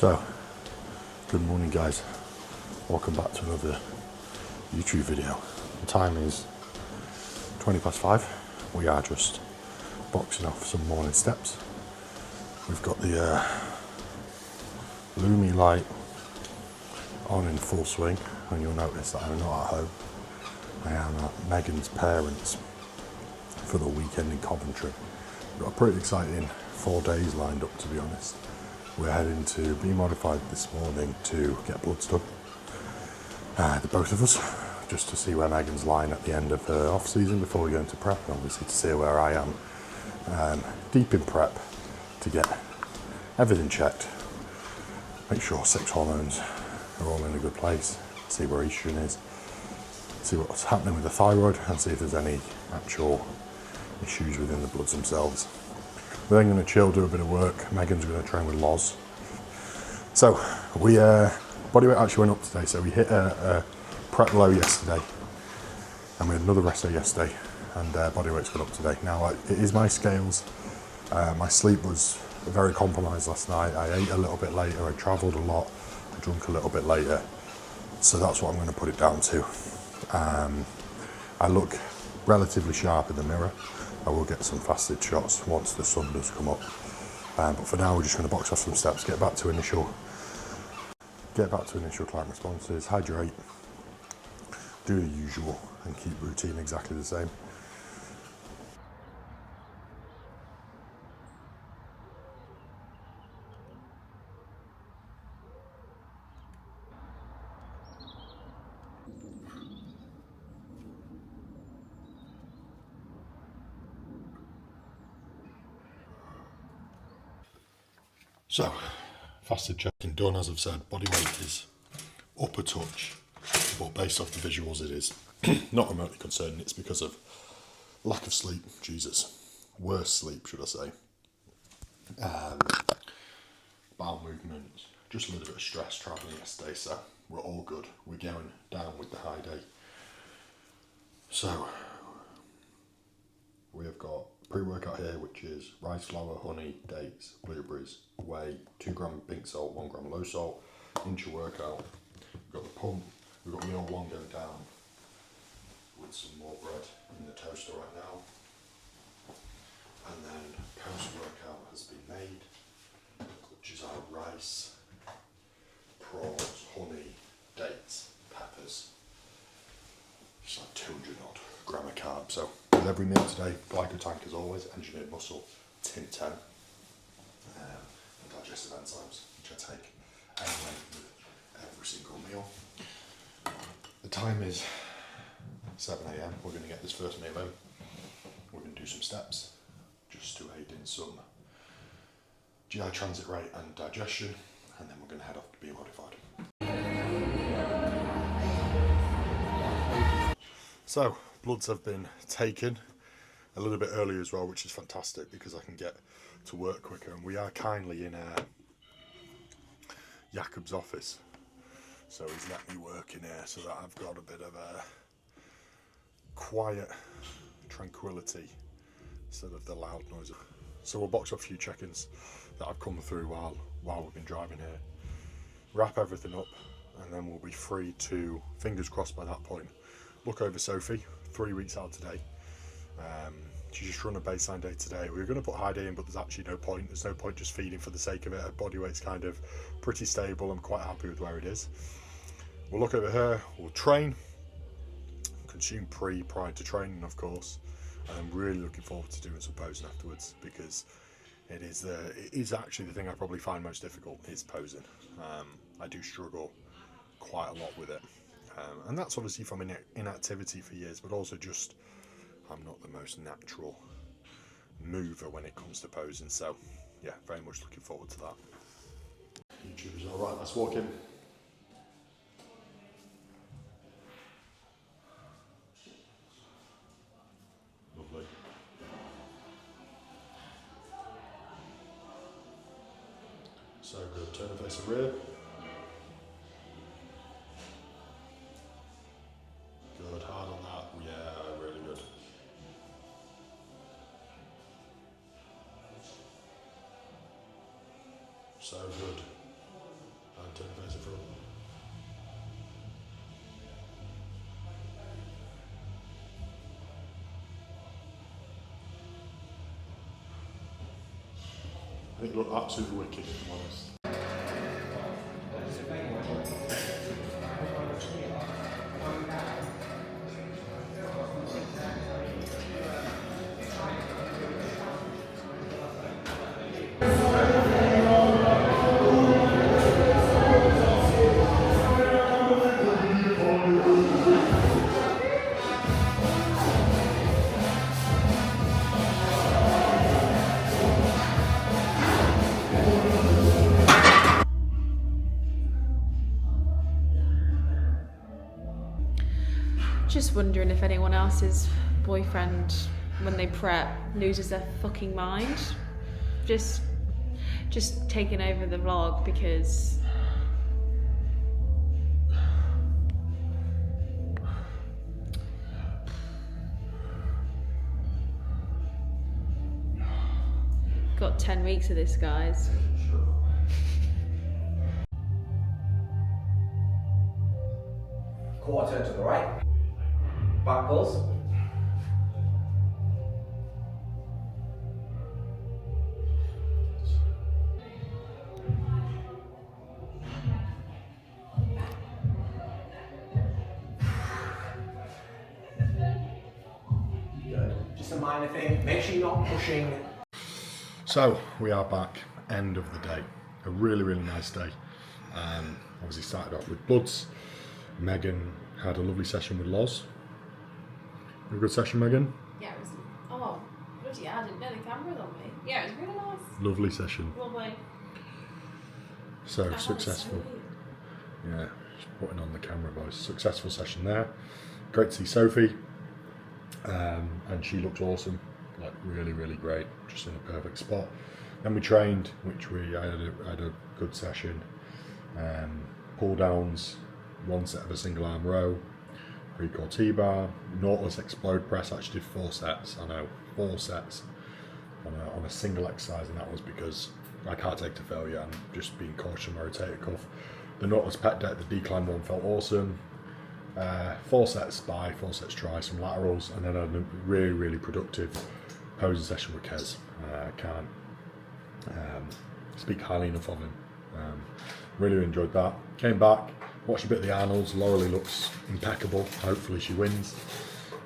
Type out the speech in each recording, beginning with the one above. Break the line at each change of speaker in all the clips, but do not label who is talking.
So, good morning guys, welcome back to another YouTube video. The time is 5:20. We are just boxing off some morning steps. We've got the Lumi light on in full swing, and you'll notice that I'm not at home. I am at Megan's parents for the weekend in Coventry. We've got a pretty exciting 4 days lined up, to be honest. We're heading to Be Modified this morning to get bloods done, the both of us, just to see where Megan's lying at the end of her off season before we go into prep, and obviously to see where I am deep in prep to get everything checked, make sure 6 hormones are all in a good place, see where estrogen is, see what's happening with the thyroid, and see if there's any actual issues within the bloods themselves. We're then going to chill, do a bit of work. Megan's going to train with Loz. So we Bodyweight actually went up today, so we hit a prep low yesterday, and we had another rest day yesterday, and Bodyweight's gone up today. Now it is my scales. My sleep was very compromised last night. I ate a little bit later, I travelled a lot, I drank a little bit later, so that's what I'm going to put it down to. I look relatively sharp in the mirror. I will get some fasted shots once the sun does come up, but for now we're just going to box off some steps, get back to initial client responses, hydrate, do the usual, and keep routine exactly the same. So, fasted checking done. As I've said, body weight is up a touch, but based off the visuals it is not remotely concerning. It's because of lack of sleep, worse sleep should I say, bowel movements, just a little bit of stress travelling yesterday, so we're all good. We're going down with the high day. So, we have got pre-workout here, which is rice flour, honey, dates, blueberries, whey, 2 gram pink salt, 1 gram low salt. Into workout, we've got the pump, we've got meal 1 going down with some more bread in the toaster right now. And then post-workout has been made, which is our rice, prawns, honey, dates, peppers. It's like 200 odd gram of carbs. So with every meal today, glycotank as always, engineered muscle, tin 10, and digestive enzymes, which I take anyway with every single meal. The time is 7 AM. We're going to get this first meal in. We're going to do some steps just to aid in some GI transit rate and digestion, and then we're going to head off to Be Modified. So, bloods have been taken a little bit earlier as well, which is fantastic because I can get to work quicker, and we are kindly in Jakob's office, so he's let me work in here so that I've got a bit of a quiet tranquility instead of the loud noise. So we'll box off a few check-ins that have come through while we've been driving here, wrap everything up, and then we'll be free to, fingers crossed by that point, look over Sophie, 3 weeks out today. She just run a baseline day today. We were going to put high day in, but there's actually no point. There's no point just feeding for the sake of it. Her body weight's kind of pretty stable. I'm quite happy with where it is. We'll look over her, we'll train, consume prior to training, of course. And I'm really looking forward to doing some posing afterwards, because it is actually the thing I probably find most difficult is posing. I do struggle quite a lot with it. And that's obviously from inactivity for years, but also just I'm not the most natural mover when it comes to posing. So yeah, very much looking forward to that. YouTube is alright, let's walk in. Lovely. So good, turn the face of rear. Good, hard on that, yeah, really good. So good. turn face it front. I think it looked absolutely wicked, if I'm honest.
Just wondering if anyone else's boyfriend, when they prep, loses their fucking mind. Just taking over the vlog because got 10 weeks of this, guys.
Quarter to the right. Back pulse. Good. Just a minor thing. Make sure you're not pushing.
So we are back, end of the day. A really, really nice day. Obviously started off with bloods. Megan had a lovely session with Loz. A good session, Megan?
Yeah, it was. Oh, bloody hell, I didn't know the camera was on me. Yeah, it was really nice.
Lovely session.
Lovely.
So successful. Yeah, just putting on the camera, boys. Successful session there. Great to see Sophie. And she looked awesome. Like really, really great. Just in a perfect spot. Then we trained, I had a good session. Pull downs, one set of a single arm row, pre-core T-bar, Nautilus explode press. I actually did 4 sets. I know, 4 sets on a single exercise, and that was because I can't take to failure. I'm just being cautious on my rotator cuff. The Nautilus pec deck, the decline one, felt awesome. 4 sets by, 4 sets try, some laterals, and then a really, really productive posing session with Kez. I can't speak highly enough of him. Really enjoyed that. Came back, watched a bit of the Arnolds. Laurelie looks impeccable. Hopefully she wins.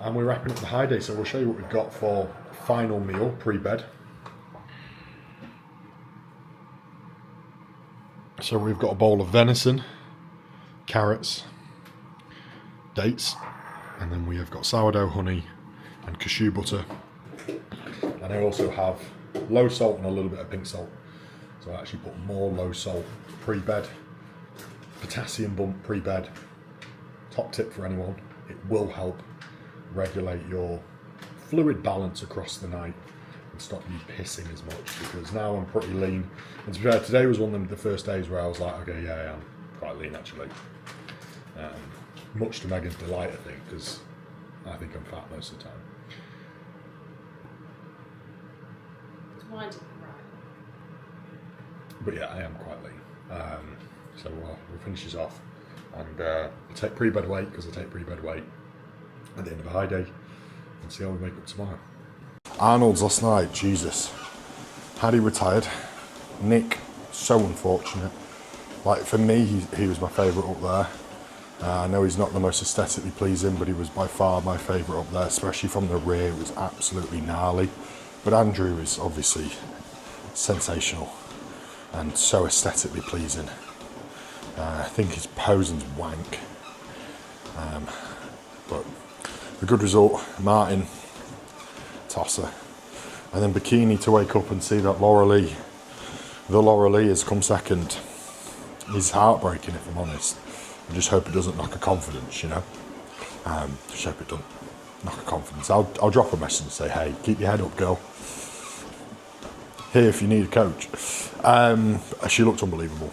And we're wrapping up the high day, so we'll show you what we've got for final meal, pre-bed. So we've got a bowl of venison, carrots, dates, and then we have got sourdough honey and cashew butter. And I also have low salt and a little bit of pink salt. So I actually put more low salt pre-bed, potassium bump pre-bed. Top tip for anyone, it will help regulate your fluid balance across the night and stop you pissing as much, because now I'm pretty lean. And to be fair, today was one of the first days where I was like, okay, yeah, I'm quite lean actually. Much to Megan's delight, I think, because I think I'm fat most of the time.
Mine didn't right.
But yeah, I am quite lean. So we'll finish this off, and we'll take pre-bed weight, because I take pre-bed weight at the end of a high day, and see how we make up tomorrow. Arnold's last night, Jesus. Had he retired? Nick, so unfortunate. Like for me, he was my favourite up there. I know he's not the most aesthetically pleasing, but he was by far my favourite up there, especially from the rear. It was absolutely gnarly. But Andrew is obviously sensational and so aesthetically pleasing. I think his posing's wank. But a good result. Martin, tosser. And then Bikini to wake up and see that Laurelie has come second. Is heartbreaking, if I'm honest. I just hope it doesn't knock her confidence, you know. Just hope it doesn't knock her confidence. I'll drop a message and say, hey, keep your head up, girl. Here if you need a coach. She looked unbelievable.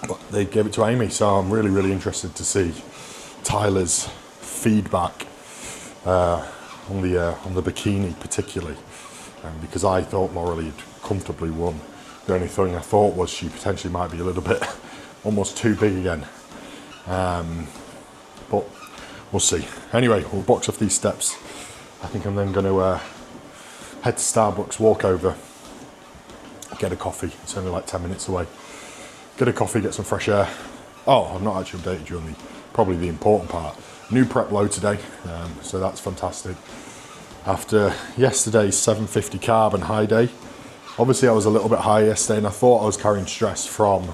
But they gave it to Amy, so I'm really, really interested to see Tyler's feedback on the bikini particularly, because I thought Laurelie had comfortably won. The only thing I thought was she potentially might be a little bit almost too big again. But we'll see. Anyway, we'll box off these steps. I think I'm then going to head to Starbucks, walk over, get a coffee. It's only like 10 minutes away. Get a coffee, get some fresh air. Oh, I've not actually updated you on probably the important part. New prep low today, so that's fantastic. After yesterday's 750 carb and high day, obviously I was a little bit high yesterday and I thought I was carrying stress from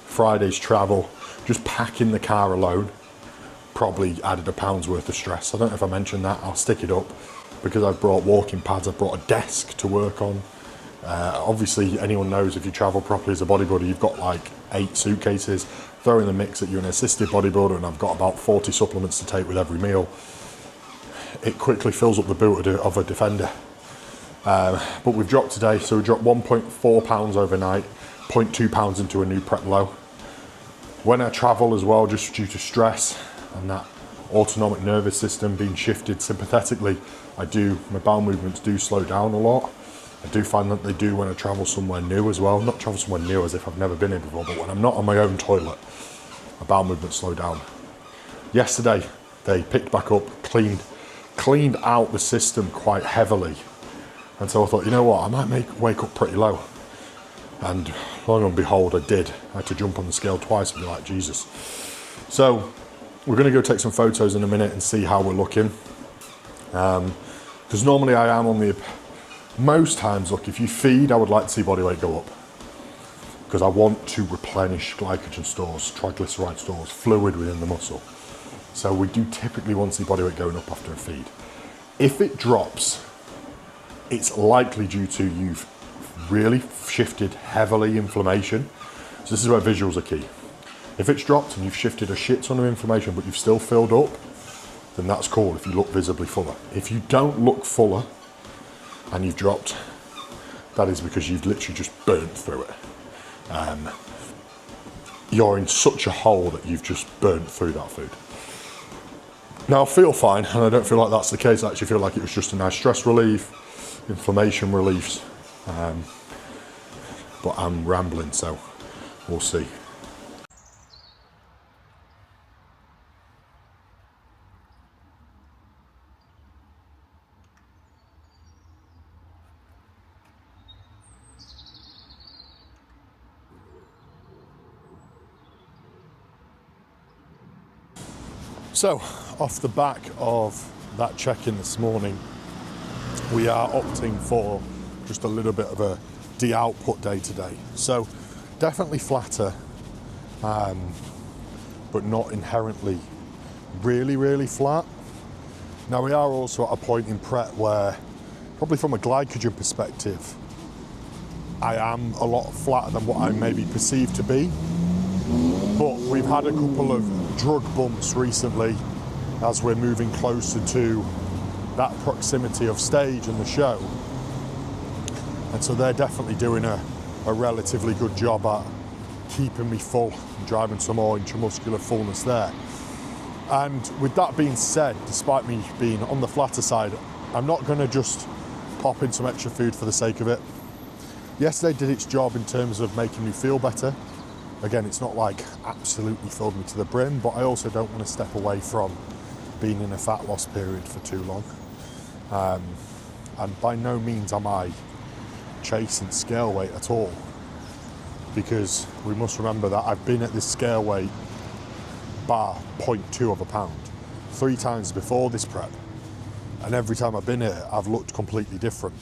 Friday's travel. Just packing the car alone probably added a pound's worth of stress. I don't know if I mentioned that, I'll stick it up because I've brought walking pads, I've brought a desk to work on. Obviously anyone knows if you travel properly as a bodybuilder, you've got like 8 suitcases. Throw in the mix that you're an assisted bodybuilder and I've got about 40 supplements to take with every meal. It quickly fills up the boot of a defender. But we've dropped today, so we dropped 1.4 pounds overnight, 0.2 pounds into a new prep low. When I travel as well, just due to stress and that autonomic nervous system being shifted sympathetically, my bowel movements do slow down a lot. I do find that they do when I travel somewhere new as well. Not travel somewhere new as if I've never been here before, but when I'm not on my own toilet, my bowel movements slow down. Yesterday, they picked back up, cleaned out the system quite heavily. And so I thought, you know what, I might wake up pretty low. And long and behold, I did. I had to jump on the scale twice and be like, Jesus. So we're going to go take some photos in a minute and see how we're looking. Because normally I am on most times, look, if you feed, I would like to see body weight go up. Because I want to replenish glycogen stores, triglyceride stores, fluid within the muscle. So we do typically want to see body weight going up after a feed. If it drops, it's likely due to you've really shifted heavily inflammation. So this is where visuals are key. If it's dropped and you've shifted a shit ton of inflammation but you've still filled up, then that's cool if you look visibly fuller. If you don't look fuller and you've dropped, that is because you've literally just burnt through it. You're in such a hole that you've just burnt through that food. Now I feel fine, and I don't feel like that's the case. I actually feel like it was just a nice stress relief, inflammation reliefs, but I'm rambling, so we'll see. So, off the back of that check-in this morning, we are opting for just a little bit of a de-output day today. So, definitely flatter, but not inherently really flat. Now, we are also at a point in prep where, probably from a glycogen perspective, I am a lot flatter than what I maybe perceived to be. But we've had a couple of drug bumps recently as we're moving closer to that proximity of stage and the show. And so they're definitely doing a relatively good job at keeping me full and driving some more intramuscular fullness there. And with that being said, despite me being on the flatter side, I'm not going to just pop in some extra food for the sake of it. Yesterday did its job in terms of making me feel better. Again, it's not like absolutely filled me to the brim, but I also don't want to step away from being in a fat loss period for too long. And by no means am I chasing scale weight at all, because we must remember that I've been at this scale weight bar 0.2 of a pound 3 times before this prep, and every time I've been here I've looked completely different.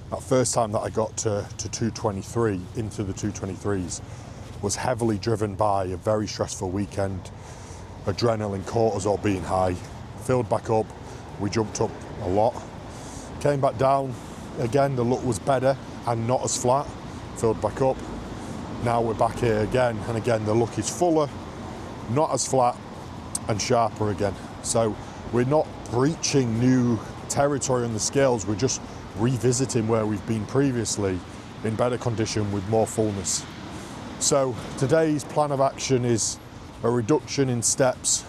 That first time that I got to 223, into the 223s, was heavily driven by a very stressful weekend, adrenaline, cortisol being high. Filled back up, we jumped up a lot. Came back down, again the look was better and not as flat. Filled back up, now we're back here again, and again the look is fuller, not as flat, and sharper again. So we're not breaching new territory on the scales, we're just revisiting where we've been previously in better condition with more fullness. So today's plan of action is a reduction in steps.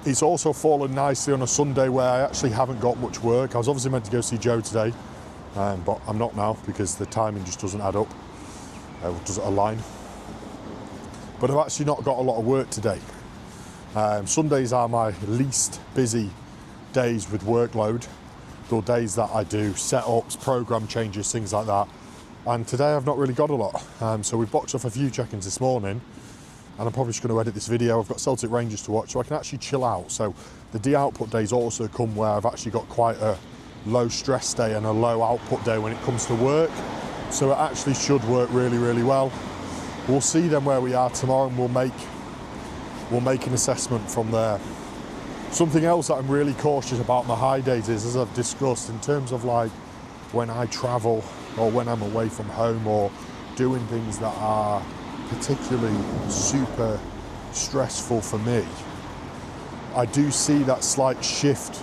It's also fallen nicely on a Sunday where I actually haven't got much work. I was obviously meant to go see Joe today, but I'm not now because the timing just doesn't add up, doesn't align. but I've actually not got a lot of work today. Sundays are my least busy days with workload. They're days that I do setups, program changes, things like that. And today I've not really got a lot. So we've boxed off a few check-ins this morning, and I'm probably just going to edit this video. I've got Celtic Rangers to watch, so I can actually chill out. So the de-output days also come where I've actually got quite a low stress day and a low output day when it comes to work. So it actually should work really, really well. We'll see then where we are tomorrow, and we'll make an assessment from there. Something else that I'm really cautious about my high days is, as I've discussed, in terms of like when I travel or when I'm away from home or doing things that are particularly super stressful for me, I do see that slight shift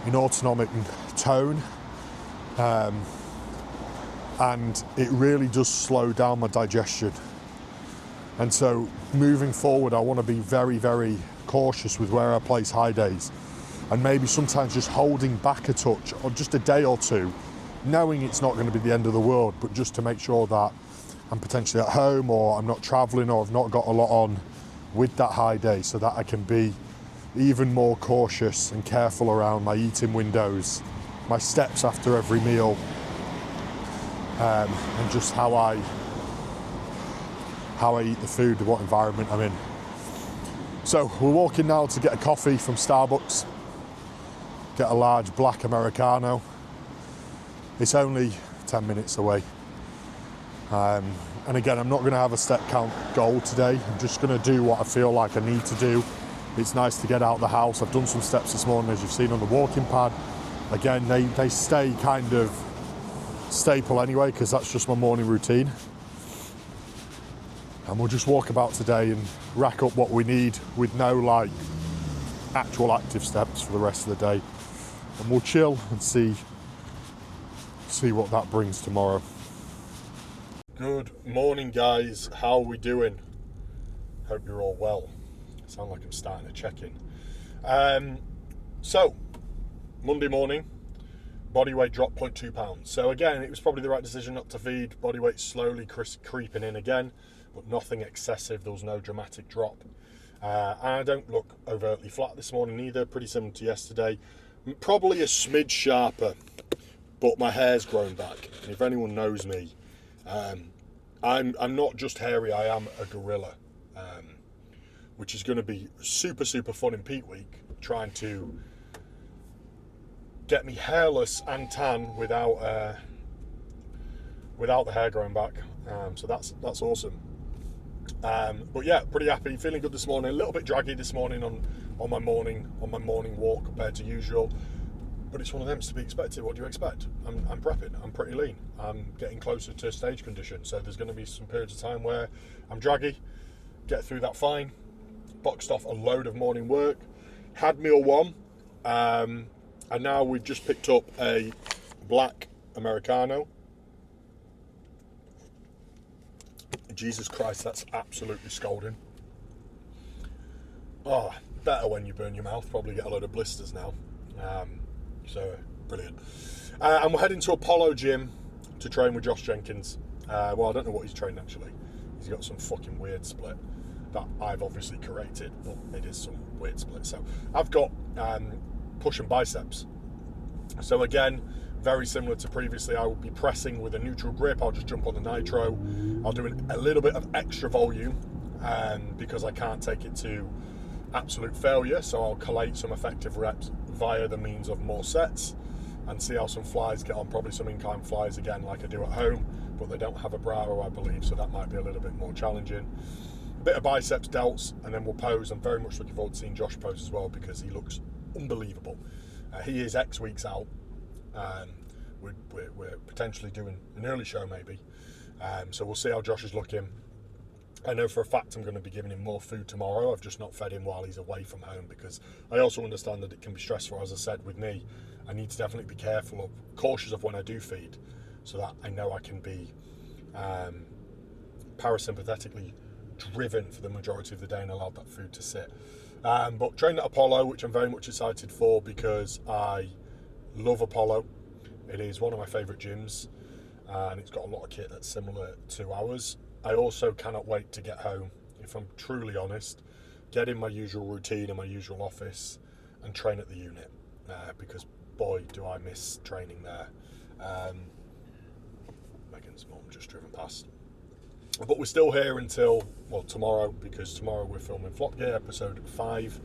in autonomic tone, and it really does slow down my digestion. And so moving forward, I want to be very, very cautious with where I place high days, and maybe sometimes just holding back a touch or just a day or two, knowing it's not going to be the end of the world, but just to make sure that I'm potentially at home or I'm not traveling or I've not got a lot on with that high day, so that I can be even more cautious and careful around my eating windows, my steps after every meal, and just how I eat the food, what environment I'm in. So we're walking now to get a coffee from Starbucks, get a large black Americano. It's only 10 minutes away. And again, I'm not going to have a step count goal today. I'm just going to do what I feel like I need to do. It's nice to get out of the house. I've done some steps this morning, as you've seen on the walking pad. Again, they stay kind of staple anyway, because that's just my morning routine. And we'll just walk about today and rack up what we need with no like actual active steps for the rest of the day. And we'll chill and see what that brings tomorrow. Good morning, guys. How are we doing? Hope you're all well. Sound like I'm starting a check-in. So, Monday morning, Bodyweight dropped 0.2 pounds. So again, it was probably the right decision not to feed. Bodyweight slowly creeping in again, but nothing excessive. There was no dramatic drop. And I don't look overtly flat this morning either. Pretty similar to yesterday. Probably a smidge sharper, but my hair's grown back. And if anyone knows me, I'm not just hairy, I am a gorilla. Which is going to be super, super fun in peak week, trying to get me hairless and tan without the hair growing back. So that's awesome. But yeah, pretty happy, feeling good this morning. A little bit draggy this morning on my morning walk compared to usual, but it's one of them. It's to be expected. What do you expect? I'm prepping. I'm pretty lean. I'm getting closer to stage condition, so there's going to be some periods of time where I'm draggy. Get through that fine. Boxed off a load of morning work. Had meal one, and now we've just picked up a black Americano. Jesus Christ, that's absolutely scalding. Oh, better when you burn your mouth. Probably get a load of blisters now. So brilliant. And we're heading to Apollo Gym to train with Josh Jenkins. Well, I don't know what he's training actually. He's got some fucking weird split that I've obviously corrected, but it is some weird split. So I've got push and biceps. So again, very similar to previously, I will be pressing with a neutral grip. I'll just jump on the nitro. I'll do a little bit of extra volume because I can't take it to absolute failure. So I'll collate some effective reps via the means of more sets and see how some flies get on. Probably some incline flies again like I do at home, but they don't have a brow, I believe, so that might be a little bit more challenging. A bit of biceps, delts, and then we'll pose. I'm very much looking forward to seeing Josh pose as well because he looks unbelievable. He is X weeks out. We're potentially doing an early show maybe, so we'll see how Josh is looking. I know for a fact I'm going to be giving him more food tomorrow. I've just not fed him while he's away from home because I also understand that it can be stressful. As I said, with me, I need to definitely be cautious of when I do feed, so that I know I can be parasympathetically driven for the majority of the day and allowed that food to sit. But trained at Apollo, which I'm very much excited for because I love Apollo. It is one of my favourite gyms, and it's got a lot of kit that's similar to ours. I also cannot wait to get home if I'm truly honest, get in my usual routine in my usual office and train at the unit, because boy do I miss training there. Megan's mum just driven past. But we're still here until, well, tomorrow, because tomorrow we're filming Flop Gear episode 5,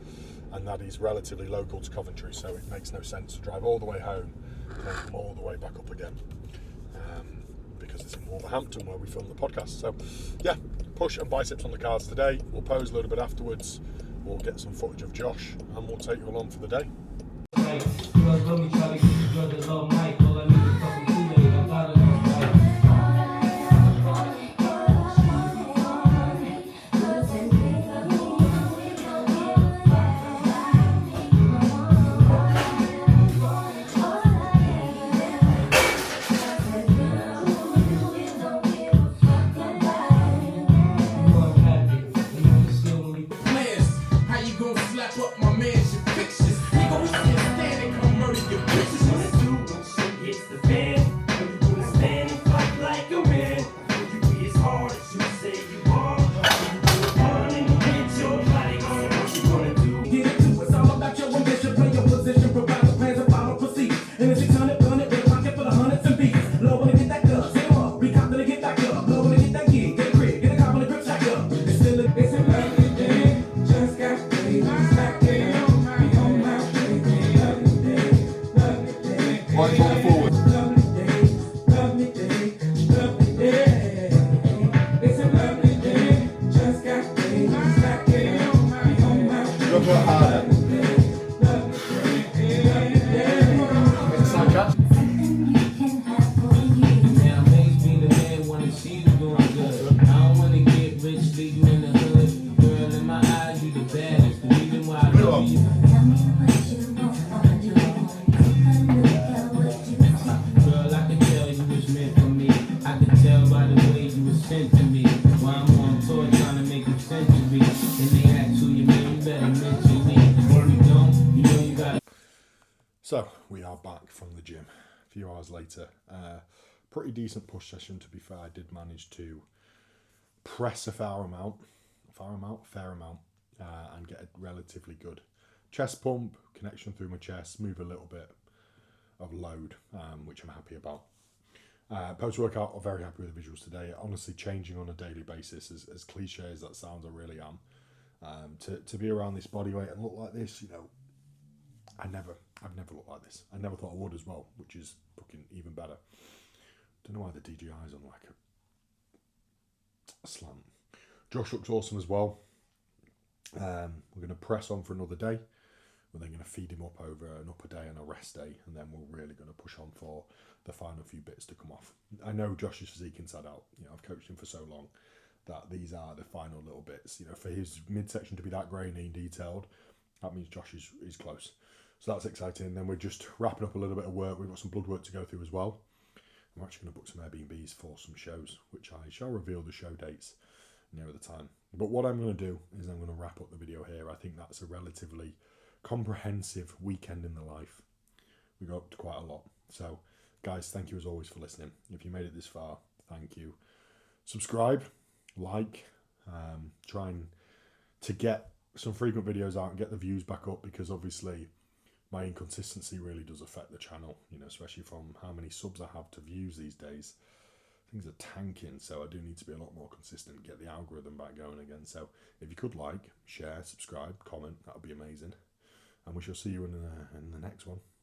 and that is relatively local to Coventry, so it makes no sense to drive all the way home and then come all the way back up again, because it's in Wolverhampton where we film the podcast. So yeah, push and biceps on the cards today. We'll pose a little bit afterwards, we'll get some footage of Josh, and we'll take you along for the day. So we are back from the gym a few hours later. Pretty decent push session, to be fair. I did manage to press a fair amount, and get a relatively good chest pump, connection through my chest, move a little bit of load, which I'm happy about. Post-workout, I'm very happy with the visuals today. Honestly, changing on a daily basis, as cliche as that sounds, I really am. To be around this body weight and look like this, you know, I've never looked like this. I never thought I would as well, which is fucking even better. Don't know why the DJI's on like a slant. Josh looks awesome as well. We're going to press on for another day. We're then going to feed him up over an upper day and a rest day, and then we're really going to push on for the final few bits to come off. I know Josh's physique inside out. You know, I've coached him for so long that these are the final little bits. You know, for his midsection to be that grainy and detailed, that means Josh is close. So that's exciting. Then we're just wrapping up a little bit of work. We've got some blood work to go through as well. I'm actually going to book some Airbnbs for some shows, which I shall reveal the show dates nearer the time. But what I'm going to do is I'm going to wrap up the video here. I think that's a relatively comprehensive weekend in the life. We got up to quite a lot. So, guys, thank you as always for listening. If you made it this far, thank you. Subscribe, like, trying to get some frequent videos out and get the views back up, because obviously my inconsistency really does affect the channel, you know, especially from how many subs I have to views these days. Things are tanking, so I do need to be a lot more consistent, get the algorithm back going again. So if you could like, share, subscribe, comment, that would be amazing. And we shall see you in the next one.